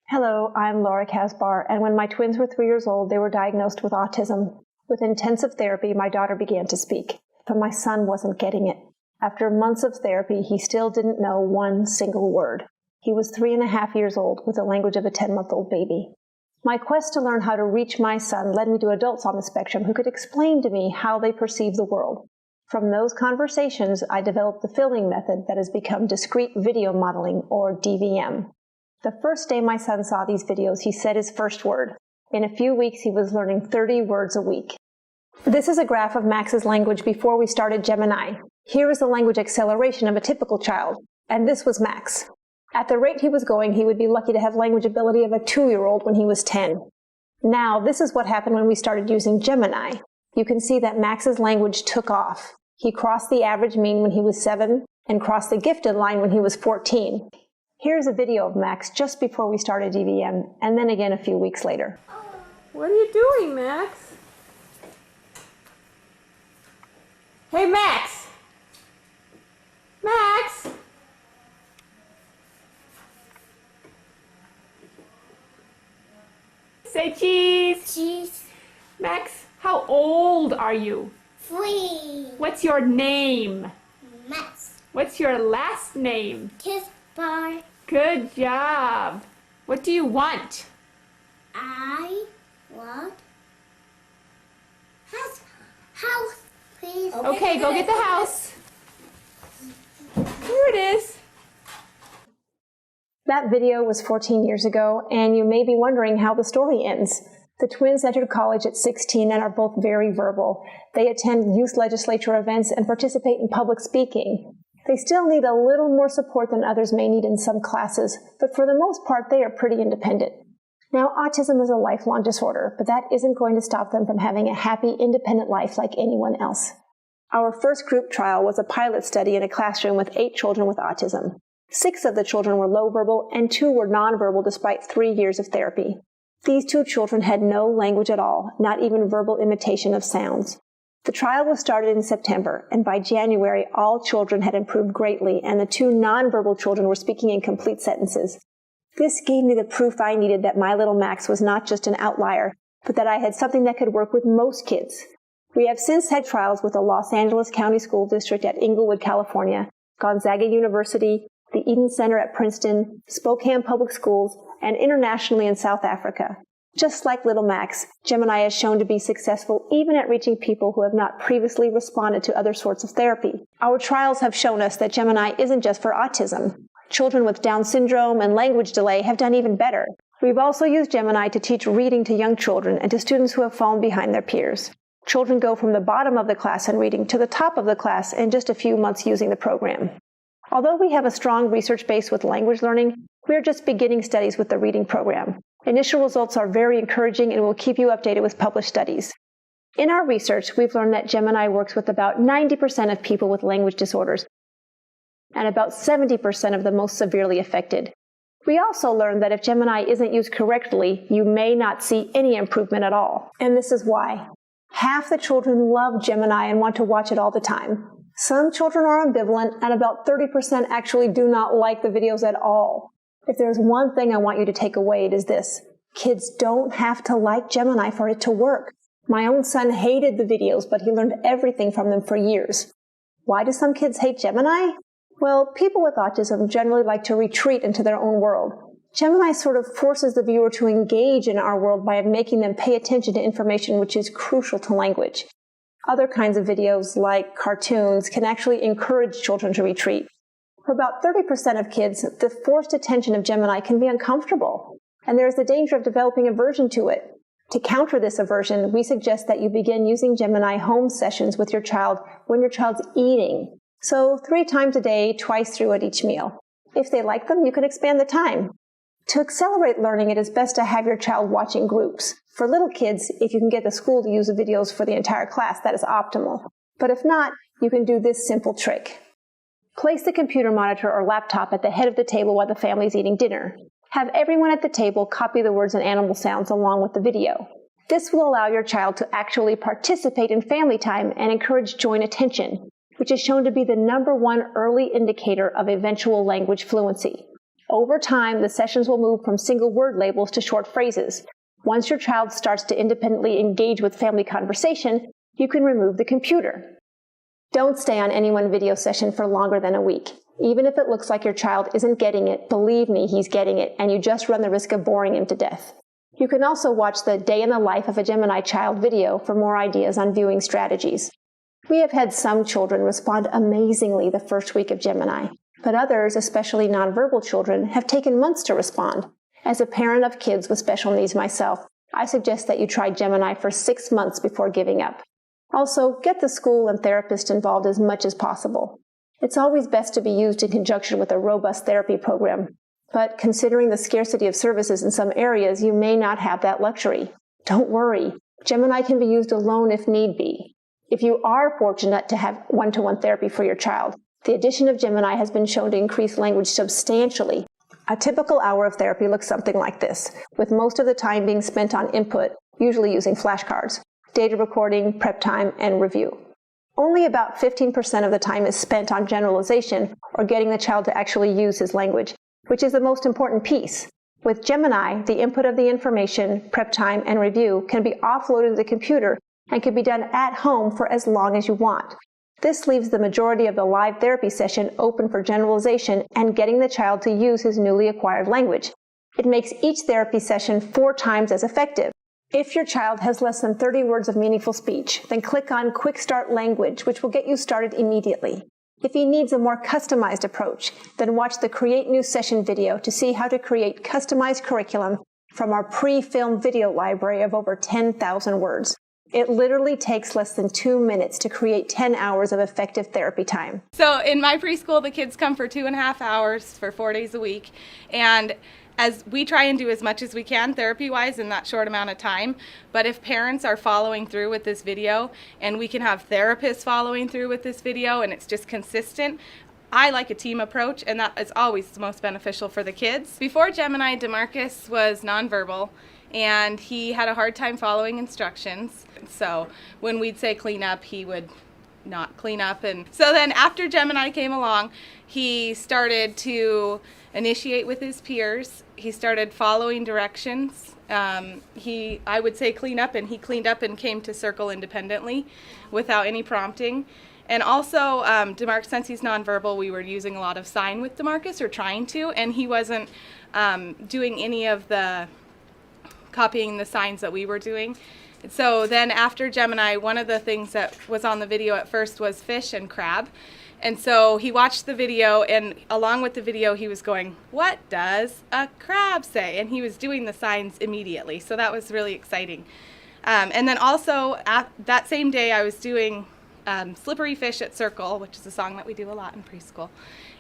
Hello, I'm Laura Kasbar, and when my twins were 3 years old, they were diagnosed with autism. With intensive therapy, my daughter began to speak, but my son wasn't getting it. After months of therapy, he still didn't know one single word. He was 3.5 years old with the language of a 10-month-old baby. My quest to learn how to reach my son led me to adults on the spectrum who could explain to me how they perceive the world. From those conversations, I developed the filming method that has become discrete video modeling, or DVM. The first day my son saw these videos, he said his first word. In a few weeks, he was learning 30 words a week. This is a graph of Max's language before we started Gemiini. Here is the language acceleration of a typical child, and this was Max. At the rate he was going, he would be lucky to have language ability of a 2-year-old when he was 10. Now, this is what happened when we started using Gemiini. You can see that Max's language took off. He crossed the average mean when he was 7 and crossed the gifted line when he was 14. Here's a video of Max just before we started DVM, and then again a few weeks later. What are you doing, Max? Hey, Max! Max! Say cheese! Cheese. Max, how old are you? 3. What's your name? Max. What's your last name? Kiss bar. Good job. What do you want? I want house, please. Okay, go get the house. Here it is. That video was 14 years ago, and you may be wondering how the story ends. The twins entered college at 16 and are both very verbal. They attend youth legislature events and participate in public speaking. They still need a little more support than others may need in some classes, but for the most part, they are pretty independent. Now, autism is a lifelong disorder, but that isn't going to stop them from having a happy, independent life like anyone else. Our first group trial was a pilot study in a classroom with 8 children with autism. 6 of the children were low verbal and 2 were nonverbal despite 3 years of therapy. These 2 children had no language at all, not even verbal imitation of sounds. The trial was started in September, and by January, all children had improved greatly, and the 2 nonverbal children were speaking in complete sentences. This gave me the proof I needed that my little Max was not just an outlier, but that I had something that could work with most kids. We have since had trials with the Los Angeles County School District at Inglewood, California, Gonzaga University, the Eden Center at Princeton, Spokane Public Schools, and internationally in South Africa. Just like little Max, Gemiini has shown to be successful even at reaching people who have not previously responded to other sorts of therapy. Our trials have shown us that Gemiini isn't just for autism. Children with Down syndrome and language delay have done even better. We've also used Gemiini to teach reading to young children and to students who have fallen behind their peers. Children go from the bottom of the class in reading to the top of the class in just a few months using the program. Although we have a strong research base with language learning, we are just beginning studies with the reading program. Initial results are very encouraging and we'll keep you updated with published studies. In our research, we've learned that Gemiini works with about 90% of people with language disorders and about 70% of the most severely affected. We also learned that if Gemiini isn't used correctly, you may not see any improvement at all. And this is why. Half the children love Gemiini and want to watch it all the time. Some children are ambivalent, and about 30% actually do not like the videos at all. If there's one thing I want you to take away, it is this. Kids don't have to like Gemiini for it to work. My own son hated the videos, but he learned everything from them for years. Why do some kids hate Gemiini? Well, people with autism generally like to retreat into their own world. Gemiini sort of forces the viewer to engage in our world by making them pay attention to information which is crucial to language. Other kinds of videos, like cartoons, can actually encourage children to retreat. For about 30% of kids, the forced attention of Gemiini can be uncomfortable, and there is the danger of developing aversion to it. To counter this aversion, we suggest that you begin using Gemiini home sessions with your child when your child's eating. So 3 times a day, twice through at each meal. If they like them, you can expand the time. To accelerate learning, it is best to have your child watch in groups. For little kids, if you can get the school to use the videos for the entire class, that is optimal. But if not, you can do this simple trick. Place the computer monitor or laptop at the head of the table while the family is eating dinner. Have everyone at the table copy the words and animal sounds along with the video. This will allow your child to actually participate in family time and encourage joint attention, which is shown to be the #1 early indicator of eventual language fluency. Over time, the sessions will move from single word labels to short phrases. Once your child starts to independently engage with family conversation, you can remove the computer. Don't stay on any one video session for longer than a week. Even if it looks like your child isn't getting it, believe me, he's getting it, and you just run the risk of boring him to death. You can also watch the Day in the Life of a Gemini Child video for more ideas on viewing strategies. We have had some children respond amazingly the first week of Gemini, but others, especially nonverbal children, have taken months to respond. As a parent of kids with special needs myself, I suggest that you try Gemini for 6 months before giving up. Also, get the school and therapist involved as much as possible. It's always best to be used in conjunction with a robust therapy program, but considering the scarcity of services in some areas, you may not have that luxury. Don't worry, Gemini can be used alone if need be. If you are fortunate to have one-to-one therapy for your child, the addition of Gemini has been shown to increase language substantially. A typical hour of therapy looks something like this, with most of the time being spent on input, usually using flashcards, data recording, prep time, and review. Only about 15% of the time is spent on generalization or getting the child to actually use his language, which is the most important piece. With Gemini, the input of the information, prep time, and review can be offloaded to the computer and can be done at home for as long as you want. This leaves the majority of the live therapy session open for generalization and getting the child to use his newly acquired language. It makes each therapy session 4 times as effective. If your child has less than 30 words of meaningful speech, then click on Quick Start Language, which will get you started immediately. If he needs a more customized approach, then watch the Create New Session video to see how to create customized curriculum from our pre-filmed video library of over 10,000 words. It literally takes less than 2 minutes to create 10 hours of effective therapy time. So in my preschool, the kids come for 2.5 hours for 4 days a week. And as we try and do as much as we can therapy-wise in that short amount of time. But if parents are following through with this video, and we can have therapists following through with this video, and it's just consistent, I like a team approach, and that is always the most beneficial for the kids. Before Gemini, DeMarcus was nonverbal, and he had a hard time following instructions. So when we'd say clean up, he would not clean up. And so then after Gemini came along, he started to initiate with his peers. He started following directions. I would say clean up, and he cleaned up and came to circle independently without any prompting. And also, DeMarcus, since he's nonverbal, we were using a lot of sign with DeMarcus, or trying to, and he wasn't doing any of the copying the signs that we were doing. So then after Gemini, one of the things that was on the video at first was fish and crab. And so he watched the video, and along with the video, he was going, "What does a crab say?" And he was doing the signs immediately. So that was really exciting. And then also, that same day, I was doing Slippery Fish at Circle, which is a song that we do a lot in preschool.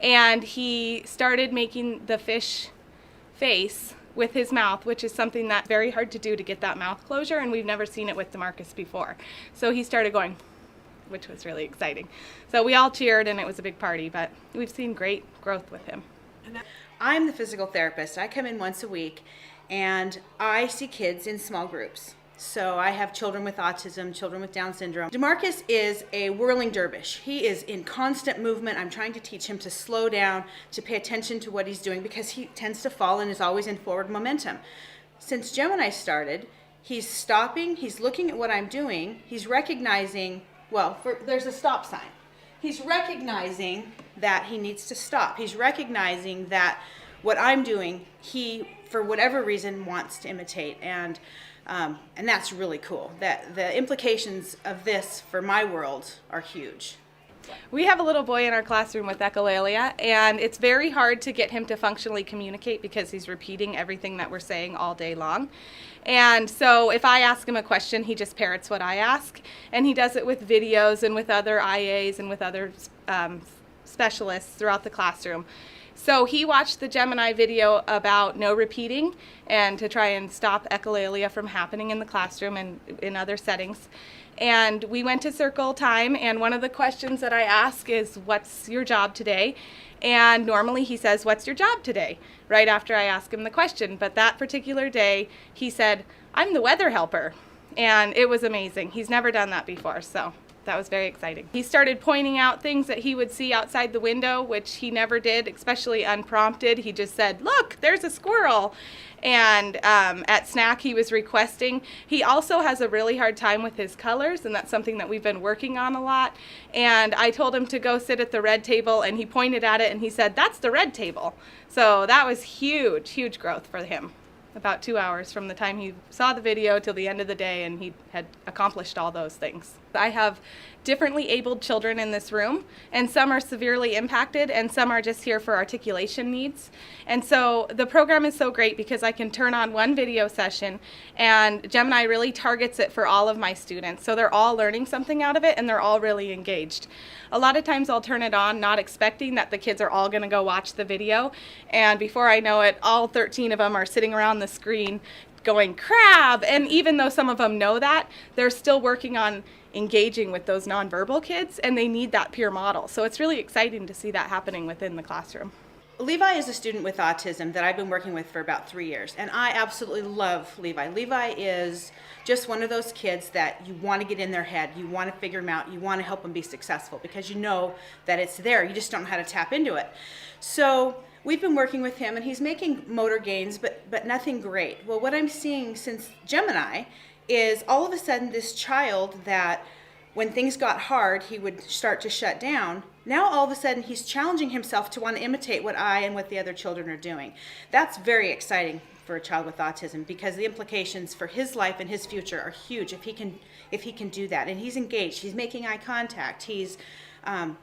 And he started making the fish face with his mouth, which is something that's very hard to do, to get that mouth closure, and we've never seen it with DeMarcus before. So he started going, which was really exciting. So we all cheered, and it was a big party, but we've seen great growth with him. I'm the physical therapist. I come in once a week, and I see kids in small groups. So I have children with autism, children with Down syndrome. DeMarcus is a whirling dervish. He is in constant movement. I'm trying to teach him to slow down, to pay attention to what he's doing, because he tends to fall and is always in forward momentum. Since Gemini started, he's stopping, he's looking at what I'm doing, he's recognizing, there's a stop sign. He's recognizing that he needs to stop. He's recognizing that what I'm doing, he, for whatever reason, wants to imitate. And that's really cool. That the implications of this for my world are huge. We have a little boy in our classroom with echolalia, and it's very hard to get him to functionally communicate because he's repeating everything that we're saying all day long. And so if I ask him a question, he just parrots what I ask, and he does it with videos and with other IAs and with other specialists throughout the classroom. So he watched the Gemini video about no repeating, and to try and stop echolalia from happening in the classroom and in other settings. And we went to circle time, and one of the questions that I ask is, "What's your job today?" And normally he says, "What's your job today?" right after I ask him the question. But that particular day, he said, "I'm the weather helper." And it was amazing. He's never done that before, so That was very exciting. He started pointing out things that he would see outside the window, which he never did, especially unprompted. He just said, "Look, there's a squirrel." And at snack, he was requesting. He also has a really hard time with his colors, and that's something that we've been working on a lot. And I told him to go sit at the red table, and he pointed at it, and he said, "That's the red table." So that was huge, huge growth for him. About 2 hours from the time he saw the video till the end of the day, and he had accomplished all those things. I have differently abled children in this room, and some are severely impacted and some are just here for articulation needs. And so the program is so great because I can turn on one video session and Gemiini really targets it for all of my students. So they're all learning something out of it and they're all really engaged. A lot of times I'll turn it on not expecting that the kids are all going to go watch the video, and before I know it, all 13 of them are sitting around the screen going crab. And even though some of them know that, they're still working on engaging with those nonverbal kids, and they need that peer model. So it's really exciting to see that happening within the classroom. Levi is a student with autism that I've been working with for about 3 years, and I absolutely love Levi. Levi is just one of those kids that you want to get in their head, you want to figure them out, you want to help them be successful because you know that it's there, you just don't know how to tap into it. So we've been working with him and he's making motor gains, but nothing great. Well, what I'm seeing since Gemiini is all of a sudden this child that when things got hard, he would start to shut down. Now all of a sudden he's challenging himself to want to imitate what I and what the other children are doing. That's very exciting for a child with autism because the implications for his life and his future are huge if he can do that. And he's engaged, he's making eye contact, he's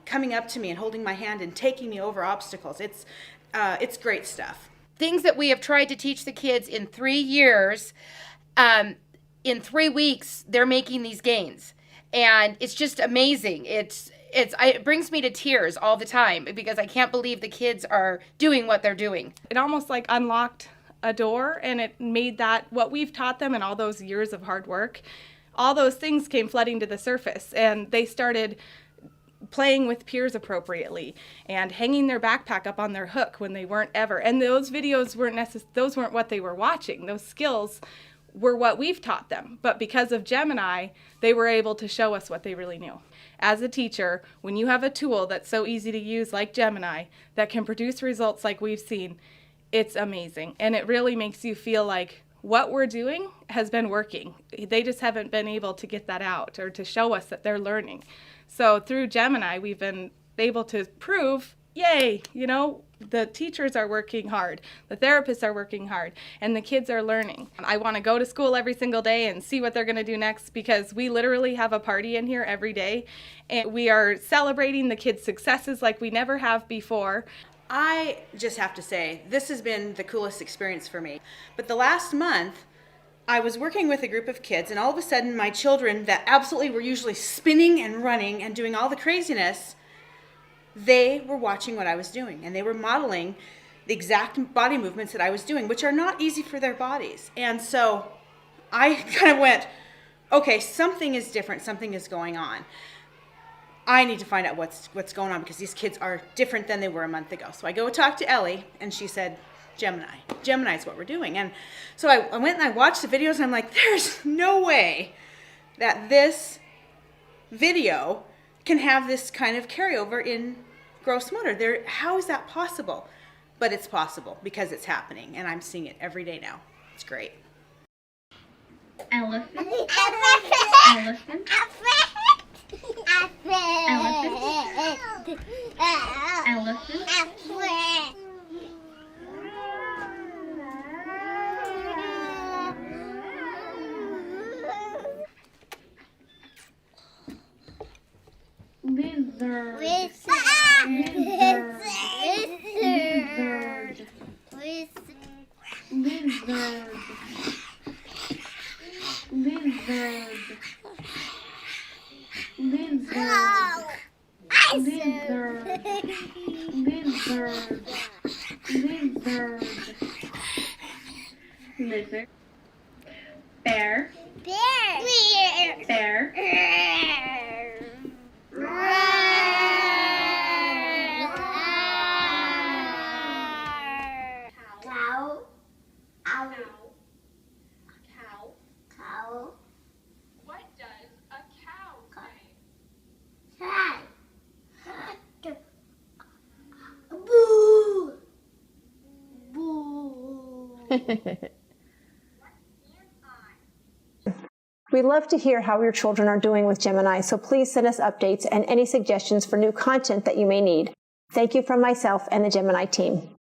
coming up to me and holding my hand and taking me over obstacles. It's great stuff. Things that we have tried to teach the kids in 3 years, in 3 weeks, they're making these gains. And it's just amazing. It brings me to tears all the time because I can't believe the kids are doing what they're doing. It almost like unlocked a door, and it made that what we've taught them in all those years of hard work, all those things came flooding to the surface, and they started playing with peers appropriately and hanging their backpack up on their hook when they weren't ever. And those videos those weren't what they were watching. Those skills were what we've taught them. But because of Gemiini, they were able to show us what they really knew. As a teacher, when you have a tool that's so easy to use like Gemiini that can produce results like we've seen, it's amazing. And it really makes you feel like what we're doing has been working. They just haven't been able to get that out or to show us that they're learning. So through Gemiini, we've been able to prove, yay, the teachers are working hard, the therapists are working hard, and the kids are learning. I want to go to school every single day and see what they're going to do next because we literally have a party in here every day, and we are celebrating the kids' successes like we never have before. I just have to say, this has been the coolest experience for me. But the last month, I was working with a group of kids, and all of a sudden my children that absolutely were usually spinning and running and doing all the craziness, they were watching what I was doing, and they were modeling the exact body movements that I was doing, which are not easy for their bodies. And so I kind of went, okay, something is different, something is going on. I need to find out what's going on because these kids are different than they were a month ago. So I go talk to Ellie, and she said, Gemiini is what we're doing. And so I went and I watched the videos, and I'm like, there's no way that this video can have this kind of carryover in gross motor. How is that possible? But it's possible because it's happening, and I'm seeing it every day now. It's great. Elephant. Elephant. Lizard. Lizard. Bear. Bear. Cow. What does a cow say? We'd love to hear how your children are doing with Gemiini, so please send us updates and any suggestions for new content that you may need. Thank you from myself and the Gemiini team.